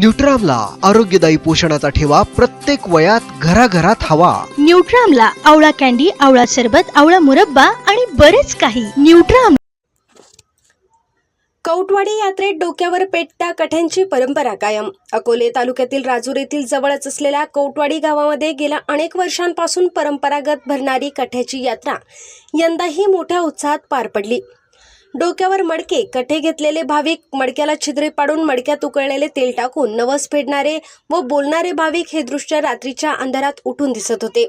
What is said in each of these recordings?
न्यूट्रामला आरोग्यदायी पोषणाचा ठेवा प्रत्येक वयात घराघरात हवा। न्यूट्रामला आवळा कॅन्डी, आवळा सरबत, आवळा मुरब्बा आणि बरेच काही। न्यूट्राम। कौटवाडी यात्रेत डोक्यावर पेटत्या कठ्यांची परंपरा कायम। अकोले तालुक्यातील राजूर येथील जवळच असलेल्या कौटवाडी गावामध्ये गेल्या अनेक वर्षांपासून परंपरागत भरणारी कठ्याची यात्रा यंदाही मोठ्या उत्साहात पार पडली। डोक्यावर मडके, कठे घेतलेले भाविक, मडक्याला छिद्रे पाडून मडक्यात उकळलेले तेल टाकून नवस फेडणारे व बोलणारे भाविक हे दृश्य रात्रीच्या अंधारात उठून दिसत होते।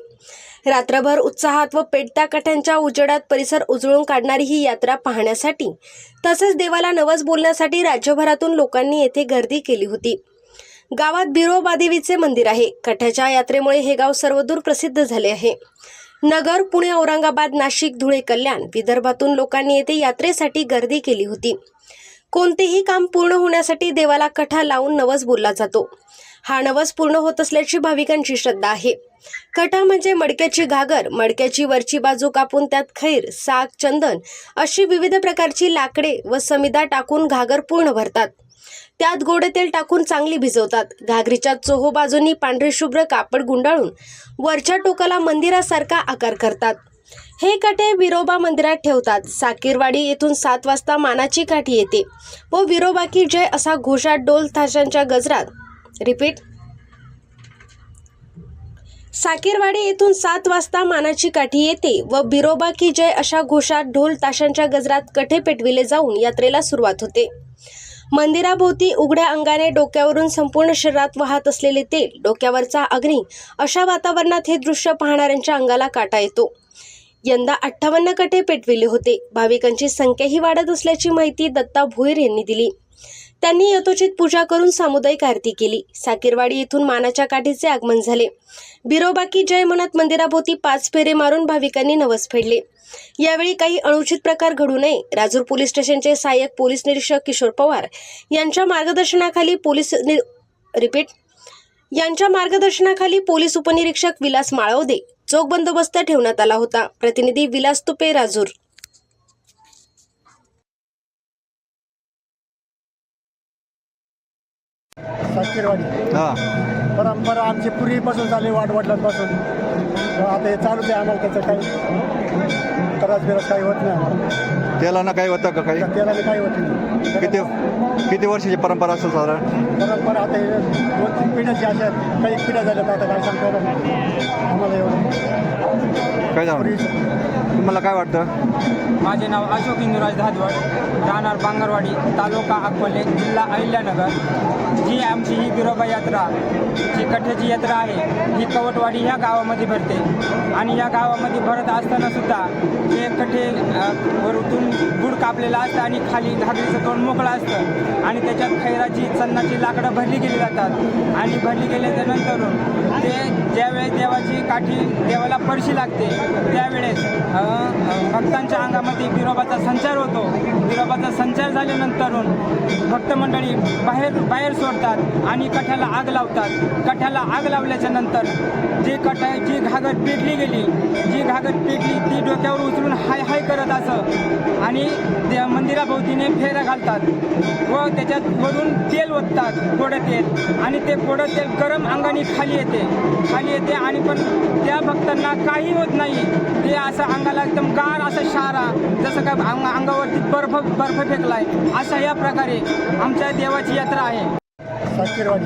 रात्रभर उत्साहात व पेटत्या कठ्यांच्या उजेडात परिसर उजळून काढणारी ही यात्रा पाहण्यासाठी तसेच देवाला नवस बोलण्यासाठी राज्यभरातून लोकांनी येथे गर्दी केली होती। गावात बिरोबा देवीचे मंदिर आहे। कठ्याच्या यात्रेमुळे हे गाव सर्वदूर प्रसिद्ध झाले आहे। नगर, पुणे, औरंगाबाद, नाशिक, धुळे, कल्याण, विदर्भातून लोकांनी येथे यात्रेसाठी गर्दी केली होती। कोणतेही काम पूर्ण होण्यासाठी देवाला कठा लावून नवस बोलला जातो। हा नवस पूर्ण होत असल्याची भाविकांची श्रद्धा आहे। कठा म्हणजे मडक्याची घागर, मडक्याची वरची बाजू कापून त्यात खैर, साग, चंदन अशी विविध प्रकारची लाकडे व समिदा टाकून घागर पूर्ण भरतात। त्यात गोडे तेल टाकून चांगली भिजवतात। घागरीच्या चोहो बाजूंनी पांढरे शुभ्र कापड गुंडाळून वरच्या टोकाला मंदिरासारखा आकार करतात। हे कटे विरोबा मंदिरात ठेवतात। साकीरवाडी येथून 7 वाजता मानाची काठी येते व विरोबा की जय असा घोषात ढोल ताशांच्या गजरात रिपीट साकीरवाडी येथून 7 वाजता मानाची काठी येते व बिरोबा की जय अशा घोषात ढोल ताशांच्या गजरात कठे पेटविले जाऊन यात्रेला सुरुवात होते। मंदिराभोवती उघड्या अंगाने डोक्यावरून संपूर्ण शरीरात वाहत असलेले तेल, डोक्यावरचा अग्नी अशा वातावरणात हे दृश्य पाहणाऱ्यांच्या अंगाला काटा येतो। यंदा 58 कटे पेटविले होते। भाविकांची संख्याही वाढत असल्याची माहिती दत्ता भोईर यांनी दिली। त्यांनी यथोचित पूजा करून सामुदायिक आरती केली। साकीरवाडी येथून मानाच्या काठीचे आगमन झाले। बिरोबा की जय म्हणत मंदिराभोवती 5 फेरे मारून भाविकांनी नवस फेडले। यावेळी काही अनुचित प्रकार घडू नये, राजूर पोलीस स्टेशनचे सहाय्यक पोलीस निरीक्षक किशोर पवार यांच्या मार्गदर्शनाखाली पोलीस उपनिरीक्षक विलास माळवदे चोख बंदोबस्त ठेवण्यात आला होता। प्रतिनिधी विलास तुपे, राजूर। साकीरवाडी परंपरा आमची पूर्वीपासून चालली, वाटवडिलांपासून। आता हे चालूच आहे। आम्हाला त्याचं काही त्रास बिरास काही होत नाही आम्हाला। तेलानं काही होतं का? काही तेलाने काही होत नाही। किती वर्षाची परंपरा असेल साधारण? परंपरा आता हे 2-3 पिढ्याची अशा काही पिढ्या झाल्यात। आता काय सांगता येणार नाही आम्हाला एवढं काय झालं? तुम्हाला काय वाटतं? माझे नाव अशोक इंदुराज धादवड, राहणार बांगरवाडी, तालुका अकोले, जिल्हा अहिल्यानगर। जी आमची ही बिरोबा यात्रा, जी कठ्याची यात्रा आहे, ही कवटवाडी ह्या गावामध्ये भरते। आणि या गावामध्ये भरत असताना सुद्धा हे कठे वरतून गुड कापलेला असतं आणि खाली घागरीचं तोंड मोकळं असतं आणि त्याच्यात खैराची, चन्नाची लाकडं भरली गेली जातात। आणि भरली गेल्यानंतर ते ज्यावेळेस देवाची काठी देवाला पडशी लागते त्यावेळेस भक्तांच्या अंगामध्ये बिरोबाचा संचार होतो। बिरोबाचा संचार झाल्यानंतर भक्त मंडळी बाहेर सोडतात आणि कठ्याला आग लावतात। कठ्याला आग लावल्याच्या नंतर जी घागर पेटली गेली, ती डोक्यावर उचलून हाय हाय करत असं आणि मंदिराभोवतीने फेऱ्या घालतात व त्याच्यात वरून तेल ओततात, कोडं तेल। आणि ते कोडं तेल गरम अंगाने खाली येते आणि पण त्या भक्तांना काही होत नाही। ते असं अंगाला एकदम गार असं शारा, जसं काय अंगावरती बर्फ फेकलाय, अशा या प्रकारे आमच्या देवाची यात्रा आहे। साकीरवाडी